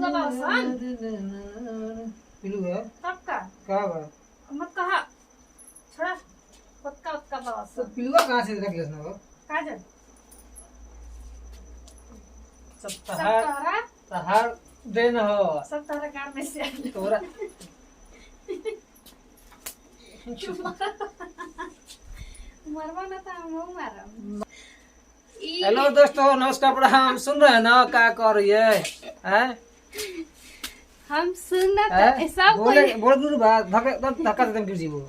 पिलुआ बासन पिलुआ तब का बा मत कहा छोड़ा पक्का उत्का तो बासन पिलुआ कहाँ से रख लेना वो काजल सब सब तहार तोहरा तहार देन हो सब तोहरा गांव में से आइल तोरा मरवा ना था हम मारम हेलो दोस्तों नमस्कार प्रणाम सुन रहे हैं ना क्या कर रही है हैं हम सुनना हैं? सब बोले कोई बोल दूर बात धक्का देते गिर जीवो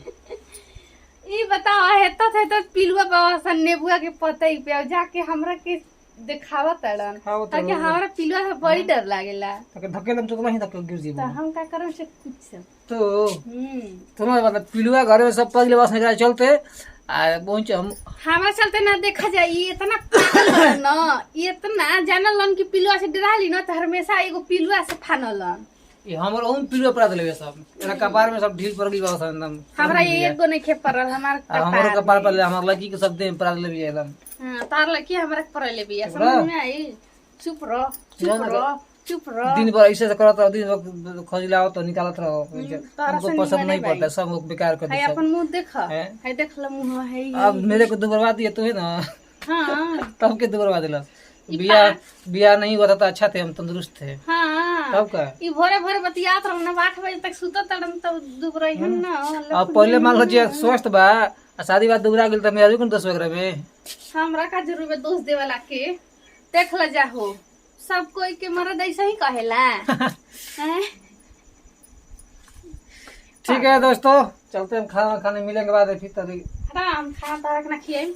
ई बताओ हेता थे तो पिलुआ बासन नेबुआ के पतई पे जाके हमरा के दिखावा तड़न हाँ, तो ताकि हमरा पिलुआ से बड़ी डर लागेला धक्के दम तो नहीं धक्के गिर तो जीवो हम का करम से कुछ तो तुम्हारे मतलब पिलुआ घर में सब पगले बस निकल चलते आ पहुंच हम हमारा चलते ना देखा जाए ये इतना पागल बा न ये इतना जानलन कि पिलुआ से डराली न तो हमेशा एगो पिलुआ से फानलन ये हमर ओम पिलुआ पड़ा देले सब एरा कपार में सब ढील पड़ गई बस एकदम हमरा एगो नहीं खेप पड़ल हमार हमरो कपार पर हमर लड़की के सब दे पड़ा देले भी एकदम हां तार लकी हमरा के पड़ले बिया समझ में आई चुप रह चुप रह दिन भर ऐसे से करत रहो दिन भर खोजलाओ तो निकालत रहो हमको पसंद नहीं पड़ता सब बेकार कर है दे सब अपन मुंह देखा हैं? है देख ल मुंह है अब मेरे को तो बर्बाद दिया तो है ना हां तब के तो बर्बाद दिला बिया नहीं हुआ था तो अच्छा थे हम तंदुरुस्त थे हां तब का ई भोरे भोरे बतियात रह ना 8 बजे तक सुतत तड़न तब दुबरई हम ना अब पहले मान लो जे स्वस्थ बा आ शादी बात दुबरा गेल त मैं अभी कौन 10 वगैरह में हमरा का जरूर दोष देवला के देख ल जाहो सब कोई के मर्द ऐसा ही कहेला हैं? ठीक है दोस्तों चलते हम खाना खाने मिलेंगे बाद फिर तभी राम खाना तारक ना खियाई